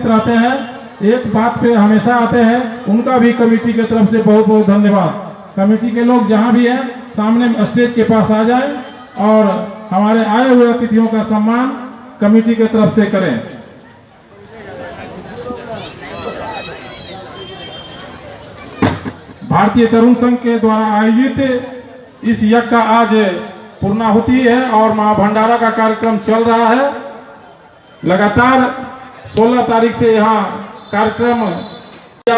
उपस्थित रहते हैं, एक बात पे हमेशा आते हैं, उनका भी कमेटी की तरफ से बहुत बहुत धन्यवाद। कमेटी के लोग जहां भी हैं सामने स्टेज के पास आ जाएं और हमारे आए हुए अतिथियों का सम्मान कमेटी की तरफ से करें। भारतीय तरुण संघ के द्वारा आयोजित इस यज्ञ का आज पूर्णाहुति है और महाभंडारा का कार्यक्रम चल रहा है। लगातार 16 तारीख से यहाँ कार्यक्रम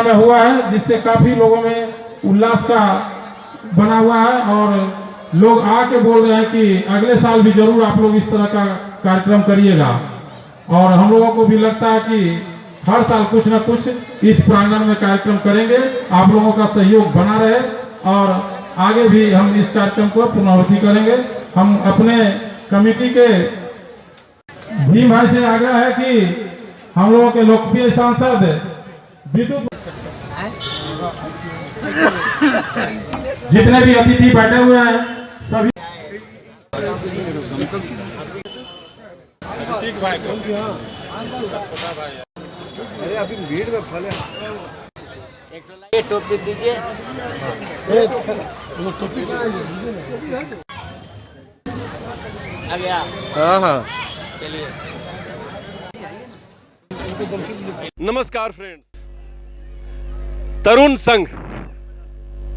में हुआ है, जिससे काफी लोगों में उल्लास का बना हुआ है और लोग आके बोल रहे हैं कि अगले साल भी जरूर आप लोग इस तरह का कार्यक्रम करिएगा। और हम लोगों को भी लगता है कि हर साल कुछ न कुछ इस प्रांगण में कार्यक्रम करेंगे। आप लोगों का सहयोग बना रहे और आगे भी हम इस कार्यक्रम को पूर्णाहुति करेंगे। हम अपने कमेटी के भीम भाई से आग्रह है कि हम लोगों के लोकप्रिय सांसद विद्युत जितने भी अतिथि बैठे हुए हैं सभी अरे अभी भीड़ में फले ये टोपी दीजिए। आ गया। हाँ हाँ चलिए। नमस्कार फ्रेंड्स, तरुण संघ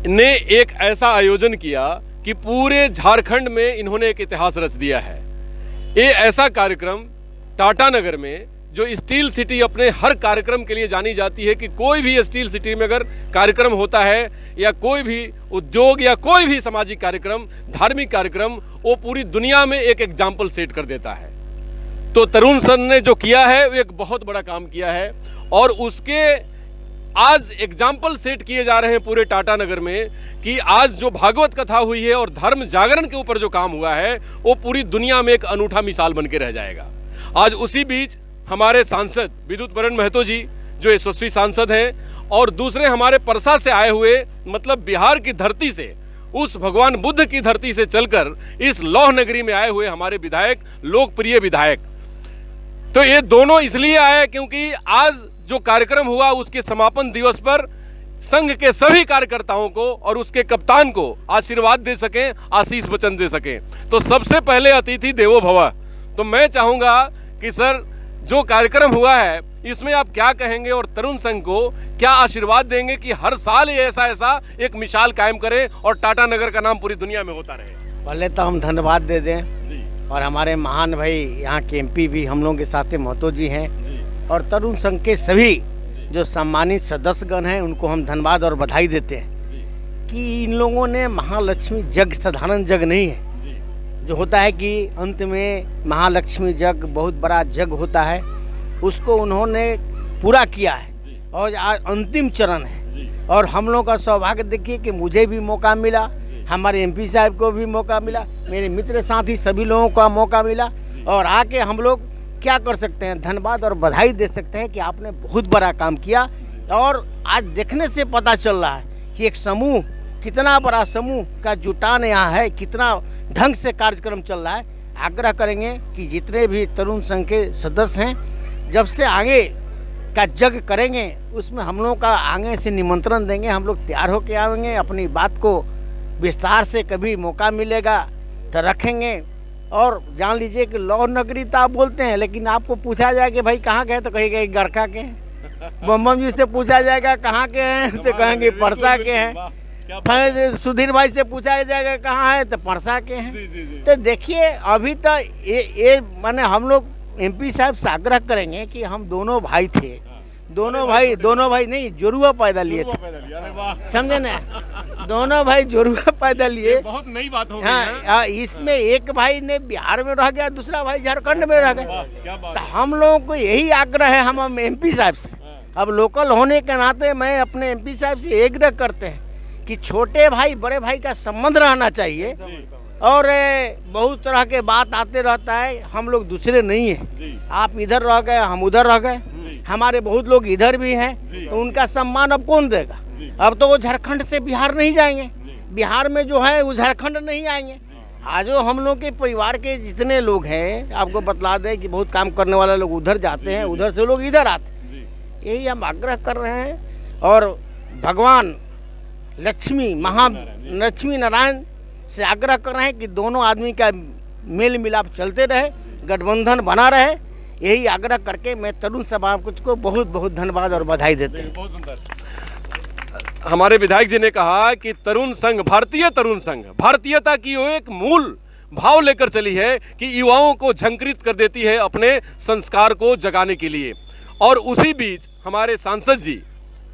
ने एक ऐसा आयोजन किया कि पूरे झारखंड में इन्होंने एक इतिहास रच दिया है। ये ऐसा कार्यक्रम टाटानगर में, जो स्टील सिटी अपने हर कार्यक्रम के लिए जानी जाती है, कि कोई भी स्टील सिटी में अगर कार्यक्रम होता है या कोई भी उद्योग या कोई भी सामाजिक कार्यक्रम, धार्मिक कार्यक्रम, वो पूरी दुनिया में एक एग्जाम्पल सेट कर देता है। तो तरुण संघ ने जो किया है वो एक बहुत बड़ा काम किया है और उसके आज एग्जाम्पल सेट किए जा रहे हैं पूरे टाटानगर में कि आज जो भागवत कथा हुई है और धर्म जागरण के ऊपर जो काम हुआ है वो पूरी दुनिया में एक अनूठा मिसाल बन के रह जाएगा। आज उसी बीच हमारे सांसद विद्युत बरण महतो जी जो यशस्वी सांसद हैं और दूसरे हमारे परसा से आए हुए, मतलब बिहार की धरती से, उस भगवान बुद्ध की धरती से चलकर इस लौह नगरी में आए हुए हमारे विधायक, लोकप्रिय विधायक। तो ये दोनों इसलिए आए क्योंकि आज जो कार्यक्रम हुआ उसके समापन दिवस पर संघ के सभी कार्यकर्ताओं को और उसके कप्तान को आशीर्वाद दे सकें, आशीष वचन दे सकें। तो सबसे पहले अतिथि देवो भव। तो मैं चाहूंगा कि सर, जो कार्यक्रम हुआ है इसमें आप क्या कहेंगे और तरुण संघ को क्या आशीर्वाद देंगे कि हर साल ये ऐसा एक मिसाल कायम करें और टाटानगर का नाम पूरी दुनिया में होता रहे। पहले तो हम धन्यवाद दे दें जी। और हमारे महान भाई यहाँ के एमपी भी हम लोगों के साथ महतो जी हैं जी। और तरुण संघ के सभी जो सम्मानित सदस्यगण हैं उनको हम धन्यवाद और बधाई देते हैं जी। कि इन लोगों ने महालक्ष्मी जग, साधारण जग नहीं है जी। जो होता है कि अंत में महालक्ष्मी जग बहुत बड़ा जग होता है, उसको उन्होंने पूरा किया है और आज अंतिम चरण है। और हम लोग का सौभाग्य देखिए कि मुझे भी मौका मिला, हमारे एमपी साहब को भी मौका मिला, मेरे मित्र साथी सभी लोगों को मौका मिला और आके हम लोग क्या कर सकते हैं, धन्यवाद और बधाई दे सकते हैं कि आपने बहुत बड़ा काम किया। और आज देखने से पता चल रहा है कि एक समूह, कितना बड़ा समूह का जुटान यहाँ है, कितना ढंग से कार्यक्रम चल रहा है। आग्रह करेंगे कि जितने भी तरुण संघ के सदस्य हैं, जब से आगे का जग करेंगे उसमें हम लोग का आगे से निमंत्रण देंगे, हम लोग तैयार होके आएंगे, अपनी बात को विस्तार से कभी मौका मिलेगा तो रखेंगे। और जान लीजिए कि लौह नगरी तो आप बोलते हैं, लेकिन आपको पूछा जाए कि भाई कहाँ के हैं तो कहेंगे गरखा के हैं। बम्बम जी से पूछा जाएगा कहाँ के हैं तो कहेंगे परसा के हैं। फिर सुधीर भाई से पूछा जाएगा कहाँ है तो परसा के हैं। तो देखिए अभी तो ये माने हम लोग एमपी साहब से आग्रह करेंगे कि हम दोनों भाई थे, दोनों भाई नहीं जोरुआ पैदा लिए थे, समझे ना, दोनों भाई जोरुआ पैदा लिए। बहुत नई बात हो गई। हाँ, इसमें एक भाई ने बिहार में रह गया, दूसरा भाई झारखंड में रह गया। तो हम लोगों को यही आग्रह है हम एमपी साहब से। अब लोकल होने के नाते मैं अपने एमपी साहब से आग्रह करते हैं कि छोटे भाई बड़े भाई का संबंध रहना चाहिए। और बहुत तरह के बात आते रहता है, हम लोग दूसरे नहीं हैं, आप इधर रह गए हम उधर रह गए, हमारे बहुत लोग इधर भी हैं, तो उनका सम्मान अब कौन देगा। अब तो वो झारखंड से बिहार नहीं जाएंगे, बिहार में जो है वो झारखंड नहीं आएंगे। आज जो हम लोग के परिवार के जितने लोग हैं, आपको बतला दें कि बहुत काम करने वाले लोग उधर जाते हैं, उधर से लोग इधर आते हैं। यही हम आग्रह कर रहे हैं। और भगवान लक्ष्मी नारायण से आग्रह कर रहे हैं कि दोनों आदमी का मेल मिलाप चलते रहे, गठबंधन बना रहे। यही आग्रह करके मैं तरुण सभापति को बहुत बहुत धन्यवाद और बधाई देते हैं। बहुत सुंदर। हमारे विधायक जी ने कहा कि तरुण संघ, भारतीय तरुण संघ, भारतीयता की वो एक मूल भाव लेकर चली है कि युवाओं को झंकृत कर देती है अपने संस्कार को जगाने के लिए। और उसी बीच हमारे सांसद जी,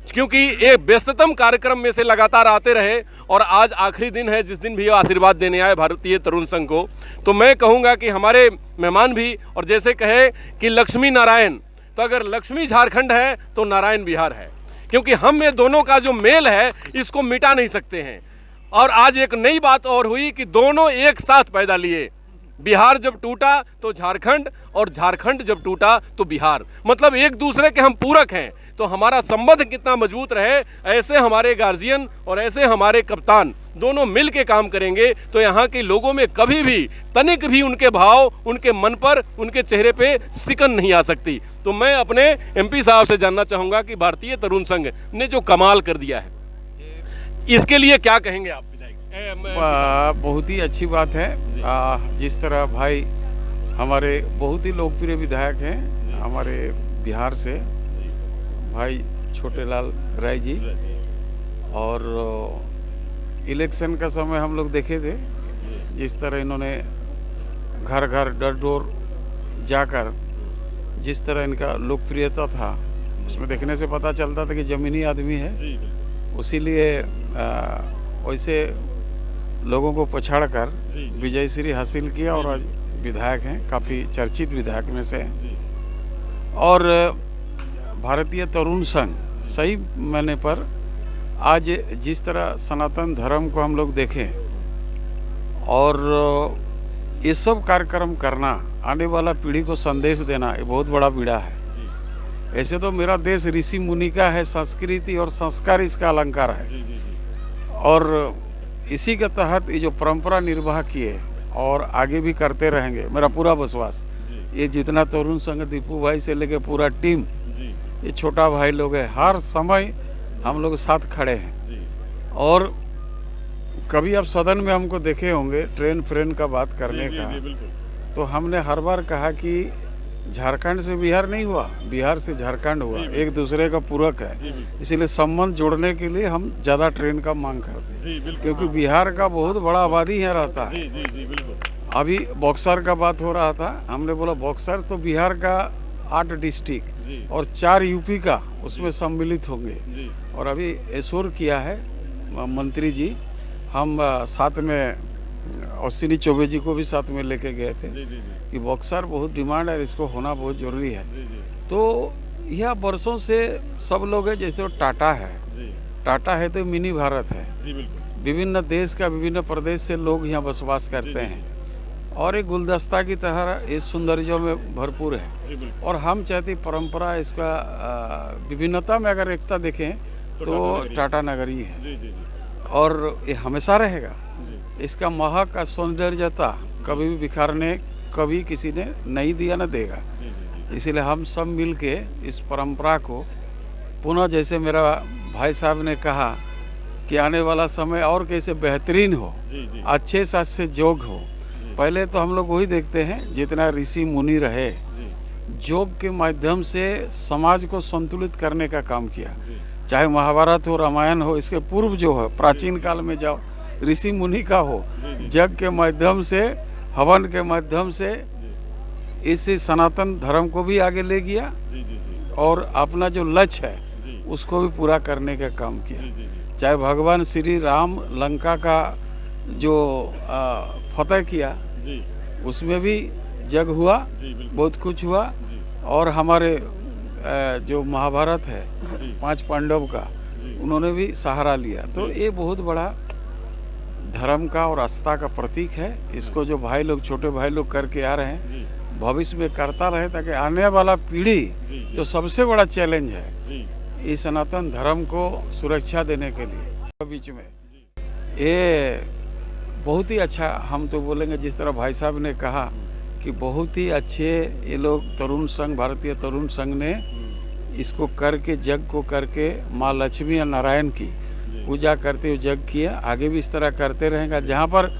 क्योंकि एक व्यस्ततम कार्यक्रम में से लगातार आते रहे और आज आखिरी दिन है जिस दिन भी आशीर्वाद देने आए भारतीय तरुण संघ को, तो मैं कहूँगा कि हमारे मेहमान भी, और जैसे कहे कि लक्ष्मी नारायण, तो अगर लक्ष्मी झारखंड है तो नारायण बिहार है, क्योंकि हम ये दोनों का जो मेल है इसको मिटा नहीं सकते हैं। और आज एक नई बात और हुई कि दोनों एक साथ पैदा लिए। बिहार जब टूटा तो झारखंड, और झारखंड जब टूटा तो बिहार, मतलब एक दूसरे के हम पूरक हैं। तो हमारा संबंध कितना मजबूत रहे, ऐसे हमारे गार्जियन और ऐसे हमारे कप्तान दोनों मिल के काम करेंगे तो यहाँ के लोगों में कभी भी तनिक भी उनके भाव, उनके मन पर, उनके चेहरे पे सिकन नहीं आ सकती। तो मैं अपने एमपी साहब से जानना चाहूँगा कि भारतीय तरुण संघ ने जो कमाल कर दिया है, इसके लिए क्या कहेंगे आप विधायक? बहुत ही अच्छी बात है। जिस तरह भाई हमारे बहुत ही लोकप्रिय विधायक हैं हमारे बिहार से, भाई छोटेलाल राय जी, और इलेक्शन का समय हम लोग देखे थे जिस तरह इन्होंने घर घर डर डोर जाकर जिस तरह इनका लोकप्रियता था, उसमें देखने से पता चलता था कि ज़मीनी आदमी है। उसीलिए वैसे लोगों को पछाड़कर विजयश्री हासिल किया और आज विधायक हैं, काफ़ी चर्चित विधायक में से। और भारतीय तरुण संघ सही मायने पर आज जिस तरह सनातन धर्म को हम लोग देखें और ये सब कार्यक्रम करना, आने वाला पीढ़ी को संदेश देना, ये बहुत बड़ा बीड़ा है। ऐसे तो मेरा देश ऋषि मुनि का है, संस्कृति और संस्कार इसका अलंकार है। और इसी के तहत ये जो परंपरा निर्वाह किए और आगे भी करते रहेंगे, मेरा पूरा विश्वास। ये जितना तरुण संघ, दीपू भाई से लेके पूरा टीम, ये छोटा भाई लोग है, हर समय हम लोग साथ खड़े हैं। और कभी आप सदन में हमको देखे होंगे ट्रेन फ्रेन का बात करने का, तो हमने हर बार कहा कि झारखंड से बिहार नहीं हुआ, बिहार से झारखंड हुआ, एक दूसरे का पूरक है। इसीलिए संबंध जोड़ने के लिए हम ज़्यादा ट्रेन का मांग करते हैं, क्योंकि बिहार का बहुत बड़ा आबादी यहाँ रहता है। अभी बक्सर का बात हो रहा था, हमने बोला बक्सर तो बिहार का 8 डिस्ट्रिक्ट और 4 यूपी का उसमें सम्मिलित होंगे। और अभी एश्योर किया है मंत्री जी, हम साथ में अश्विनी चौबे जी को भी साथ में लेके गए थे कि बक्सर बहुत डिमांड है, इसको होना बहुत ज़रूरी है। तो यह वर्षों से सब लोग हैं, जैसे टाटा है, टाटा है तो मिनी भारत है। विभिन्न देश का, विभिन्न प्रदेश से लोग यहाँ बसवास करते हैं और एक गुलदस्ता की तरह इस सौंदर्य में भरपूर है। और हम चाहते परंपरा, इसका विभिन्नता में अगर एकता देखें तो टाटा नगरी है और ये हमेशा रहेगा। इसका महक का सौंदर्यता कभी भी बिखारने कभी किसी ने नहीं दिया, न देगा। इसीलिए हम सब मिल के इस परंपरा को पुनः, जैसे मेरा भाई साहब ने कहा कि आने वाला समय और कैसे बेहतरीन हो, अच्छे से अच्छे योग हो। पहले तो हम लोग वही देखते हैं, जितना ऋषि मुनि रहे, योग के माध्यम से समाज को संतुलित करने का काम किया। चाहे महाभारत हो, रामायण हो, इसके पूर्व जो है प्राचीन काल में जाओ, ऋषि मुनि का हो, यज्ञ के माध्यम से, हवन के माध्यम से इस सनातन धर्म को भी आगे ले गया और अपना जो लक्ष्य है उसको भी पूरा करने का काम किया। चाहे भगवान श्री राम लंका का जो फतह किया, उसमें भी जग हुआ, बहुत कुछ हुआ। और हमारे जो महाभारत है 5 पांडव का, उन्होंने भी सहारा लिया। तो ये बहुत बड़ा धर्म का और आस्था का प्रतीक है। इसको जो भाई लोग, छोटे भाई लोग करके आ रहे हैं, भविष्य में करता रहे, ताकि आने वाला पीढ़ी जो सबसे बड़ा चैलेंज है इस सनातन धर्म को सुरक्षा देने के लिए, बीच में ये बहुत ही अच्छा, हम तो बोलेंगे जिस तरह भाई साहब ने कहा कि बहुत ही अच्छे ये लोग तरुण संघ, भारतीय तरुण संघ ने इसको करके जग को करके माँ लक्ष्मी और नारायण की पूजा करते हुए जग किया। आगे भी इस तरह करते रहेगा। जहाँ पर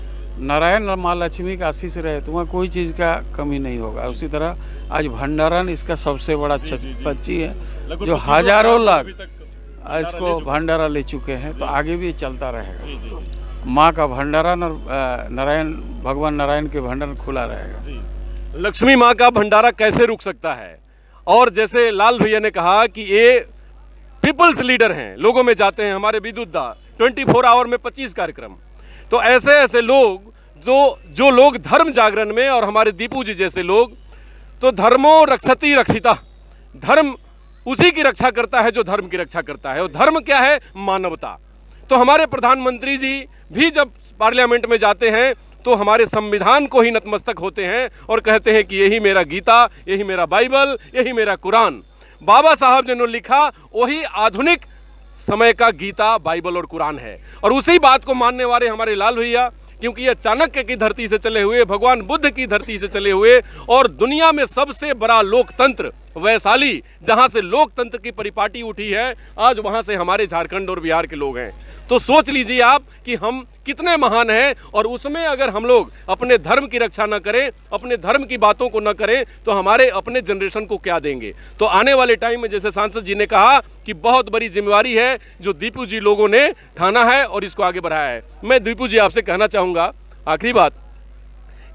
नारायण और माँ लक्ष्मी का आशीष रहे तो वहाँ कोई चीज़ का कमी नहीं होगा। उसी तरह आज भंडारण इसका सबसे बड़ा सच्ची है, जो हजारों लाख इसको भंडारा ले चुके हैं। तो आगे भी चलता रहेगा। माँ का भंडारण और नारायण भगवान नारायण के भंडारण खुला रहेगा। लक्ष्मी माँ का भंडारा कैसे रुक सकता है? और जैसे लाल भैया ने कहा कि ये पीपल्स लीडर हैं, लोगों में जाते हैं। हमारे विद्युत दा 24 आवर में 25 कार्यक्रम। तो ऐसे ऐसे लोग जो लोग धर्म जागरण में, और हमारे दीपू जी जैसे लोग, तो धर्मो रक्षति रक्षिता, धर्म उसी की रक्षा करता है जो धर्म की रक्षा करता है। और धर्म क्या है? मानवता। तो हमारे प्रधानमंत्री जी भी जब पार्लियामेंट में जाते हैं तो हमारे संविधान को ही नतमस्तक होते हैं और कहते हैं कि यही मेरा गीता, यही मेरा बाइबल, यही मेरा कुरान। बाबा साहब जिन्होंने लिखा वही आधुनिक समय का गीता, बाइबल और कुरान है। और उसी बात को मानने वाले हमारे लाल भैया, क्योंकि ये चाणक्य की धरती से चले हुए, भगवान बुद्ध की धरती से चले हुए, और दुनिया में सबसे बड़ा लोकतंत्र वैशाली, जहां से लोकतंत्र की परिपाटी उठी है, आज वहां से हमारे झारखंड और बिहार के लोग हैं। तो सोच लीजिए आप कि हम कितने महान हैं। और उसमें अगर हम लोग अपने धर्म की रक्षा न करें, अपने धर्म की बातों को न करें, तो हमारे अपने जनरेशन को क्या देंगे? तो आने वाले टाइम में, जैसे सांसद जी ने कहा, कि बहुत बड़ी जिम्मेवारी है जो दीपू जी लोगों ने ठाना है और इसको आगे बढ़ाया है। मैं दीपू जी आपसे कहना चाहूँगा आखिरी बात,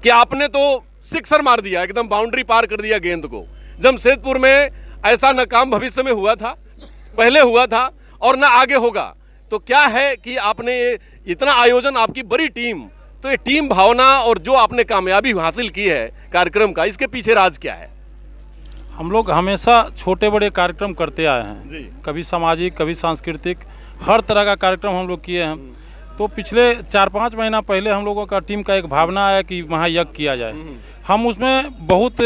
कि आपने तो सिक्सर मार दिया, एकदम बाउंड्री पार कर दिया गेंद को। जमशेदपुर में ऐसा न काम भविष्य में हुआ था, पहले हुआ था और न आगे होगा। तो क्या है कि आपने इतना आयोजन, आपकी बड़ी टीम, तो ये टीम भावना और जो आपने कामयाबी हासिल की है कार्यक्रम का, इसके पीछे राज क्या है? हम लोग हमेशा छोटे बड़े कार्यक्रम करते आए हैं जी। कभी सामाजिक, कभी सांस्कृतिक, हर तरह का कार्यक्रम हम लोग किए हैं। तो पिछले 4-5 महीना पहले हम लोगों का टीम का एक भावना आया कि वहाँ यज्ञ किया जाए। हम उसमें बहुत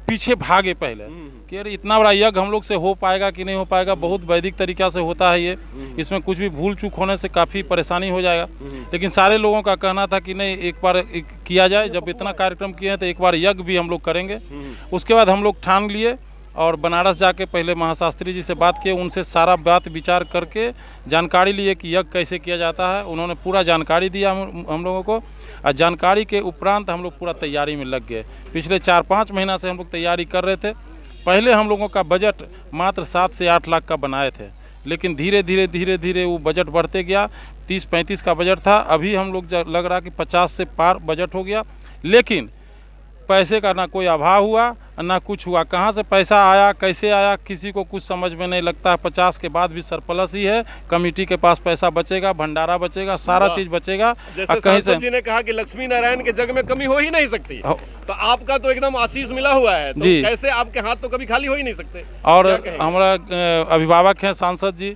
पीछे भागे पहले कि अरे इतना बड़ा यज्ञ हम लोग से हो पाएगा कि नहीं हो पाएगा, बहुत वैदिक तरीक़ा से होता है ये, इसमें कुछ भी भूल चूक होने से काफ़ी परेशानी हो जाएगा। लेकिन सारे लोगों का कहना था कि नहीं, एक बार किया जाए, जब इतना कार्यक्रम किए हैं तो एक बार यज्ञ भी हम लोग करेंगे। उसके बाद हम लोग ठान लिए और बनारस जाके पहले महाशास्त्री जी से बात किए, उनसे सारा बात विचार करके जानकारी लिए कि यज्ञ कैसे किया जाता है। उन्होंने पूरा जानकारी दिया हम लोगों को, और जानकारी के उपरांत हम लोग पूरा तैयारी में लग गए। पिछले 4-5 महीना से हम लोग तैयारी कर रहे थे। पहले हम लोगों का बजट मात्र 7 से 8 लाख का बनाए थे, लेकिन धीरे धीरे वो बजट बढ़ते गया। 30-35 का बजट था, अभी हम लोग लग रहा कि 50 से पार बजट हो गया। लेकिन पैसे का ना कोई अभाव हुआ ना कुछ हुआ। कहाँ से पैसा आया, कैसे आया, किसी को कुछ समझ में नहीं लगता। 50 के बाद भी सरप्लस ही है। कमेटी के पास पैसा बचेगा, भंडारा बचेगा, सारा चीज़ बचेगा। जैसे सांसद जी ने कहा कि लक्ष्मी नारायण के जग में कमी हो ही नहीं सकती, तो आपका तो एकदम आशीष मिला हुआ है, तो जी। कैसे आपके हाथ तो कभी खाली हो ही नहीं सकते। और हमारा अभिभावक हैं सांसद जी,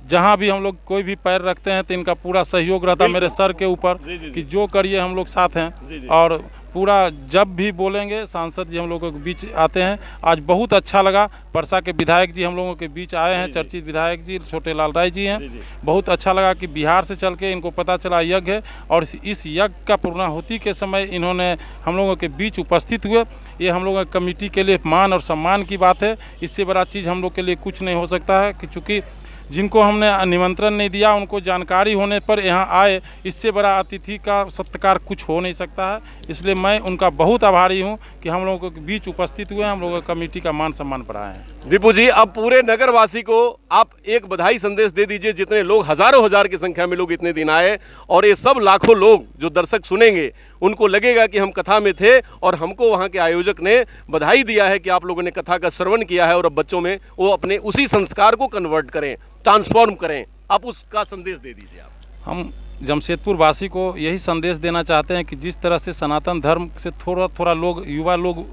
जहाँ भी हम लोग कोई भी पैर रखते हैं तो इनका पूरा सहयोग रहता है मेरे सर के ऊपर कि जो करिए हम लोग साथ हैं। और पूरा जब भी बोलेंगे सांसद जी हम लोगों के बीच आते हैं। आज बहुत अच्छा लगा, परसा के विधायक जी हम लोगों के बीच आए हैं, चर्चित विधायक जी छोटे लाल राय जी हैं। बहुत अच्छा लगा कि बिहार से चल के इनको पता चला यज्ञ है, और इस यज्ञ का पूर्णाहुति के समय इन्होंने हम लोगों के बीच उपस्थित हुए। ये हम लोगों की कमेटी के लिए मान और सम्मान की बात है। इससे बड़ा चीज़ हम लोग के लिए कुछ नहीं हो सकता है कि चूँकि जिनको हमने निमंत्रण नहीं दिया उनको जानकारी होने पर यहाँ आए, इससे बड़ा अतिथि का सत्कार कुछ हो नहीं सकता है। इसलिए मैं उनका बहुत आभारी हूँ कि हम लोगों के बीच उपस्थित हुए, हम लोगों की कमेटी का मान सम्मान बढ़ाए हैं। दीपू जी, अब पूरे नगरवासी को आप एक बधाई संदेश दे दीजिए, जितने लोग हजारों हजार की संख्या में लोग इतने दिन आए, और ये सब लाखों लोग जो दर्शक सुनेंगे उनको लगेगा कि हम कथा में थे और हमको वहाँ के आयोजक ने बधाई दिया है कि आप लोगों ने कथा का श्रवण किया है और अब बच्चों में वो अपने उसी संस्कार को कन्वर्ट करें, ट्रांसफॉर्म करें। आप उसका संदेश दे दीजिए। आप हम जमशेदपुर वासी को यही संदेश देना चाहते हैं कि जिस तरह से सनातन धर्म से थोड़ा थोड़ा लोग, युवा लोग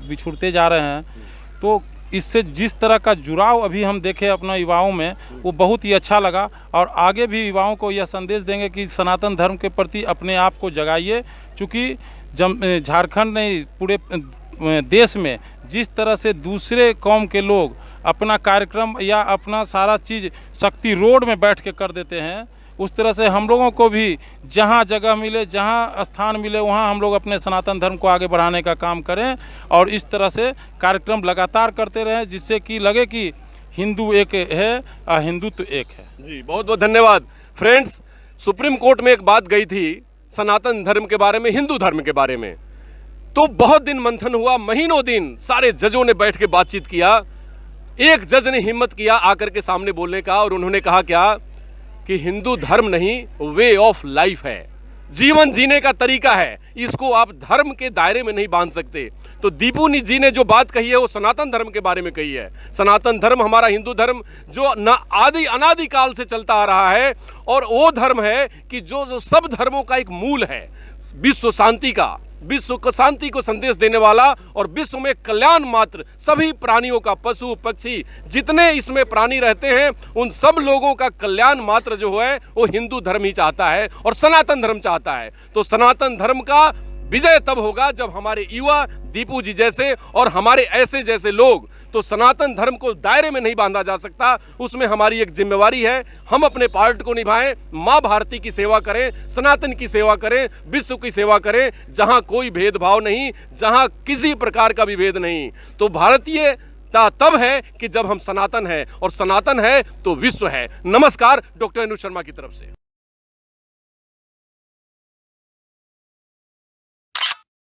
बिछुड़ते जा रहे हैं, तो इससे जिस तरह का जुड़ाव अभी हम देखे अपना युवाओं में, वो बहुत ही अच्छा लगा। और आगे भी युवाओं को यह संदेश देंगे कि सनातन धर्म के प्रति अपने आप को जगाइए। चूँकि झारखंड नहीं, पूरे देश में जिस तरह से दूसरे कौम के लोग अपना कार्यक्रम या अपना सारा चीज़ शक्ति रोड में बैठ के कर देते हैं, उस तरह से हम लोगों को भी जहाँ जगह मिले, जहाँ स्थान मिले, वहाँ हम लोग अपने सनातन धर्म को आगे बढ़ाने का काम करें। और इस तरह से कार्यक्रम लगातार करते रहें, जिससे कि लगे कि हिंदू एक है और हिंदुत्व एक है। जी, बहुत बहुत धन्यवाद। फ्रेंड्स, सुप्रीम कोर्ट में एक बात गई थी सनातन धर्म के बारे में, हिंदू धर्म के बारे में, तो बहुत दिन मंथन हुआ, महीनों दिन सारे जजों ने बैठ के बातचीत किया। एक जज ने हिम्मत किया आकर के सामने बोलने का, और उन्होंने कहा क्या कि हिंदू धर्म नहीं, वे ऑफ लाइफ है, जीवन जीने का तरीका है, इसको आप धर्म के दायरे में नहीं बांध सकते। तो दीपू जी ने जो बात कही है वो सनातन धर्म के बारे में कही है। सनातन धर्म हमारा हिंदू धर्म जो न आदि अनादि काल से चलता आ रहा है, और वो धर्म है कि जो सब धर्मों का एक मूल है, विश्व शांति का, विश्व को शांति को संदेश देने वाला, और विश्व में कल्याण मात्र सभी प्राणियों का, पशु पक्षी जितने इसमें प्राणी रहते हैं उन सब लोगों का कल्याण मात्र जो है वो हिंदू धर्म ही चाहता है और सनातन धर्म चाहता है। तो सनातन धर्म का विजय तब होगा जब हमारे युवा दीपू जी जैसे और हमारे ऐसे जैसे लोग, तो सनातन धर्म को दायरे में नहीं बांधा जा सकता, उसमें हमारी एक जिम्मेवारी है, हम अपने पार्ट को निभाएं, माँ भारती की सेवा करें, सनातन की सेवा करें, विश्व की सेवा करें, जहाँ कोई भेदभाव नहीं, जहाँ किसी प्रकार का भी भेद नहीं। तो भारतीयता तब है कि जब हम सनातन हैं, और सनातन है तो विश्व है। नमस्कार, डॉक्टर अनुज शर्मा की तरफ से।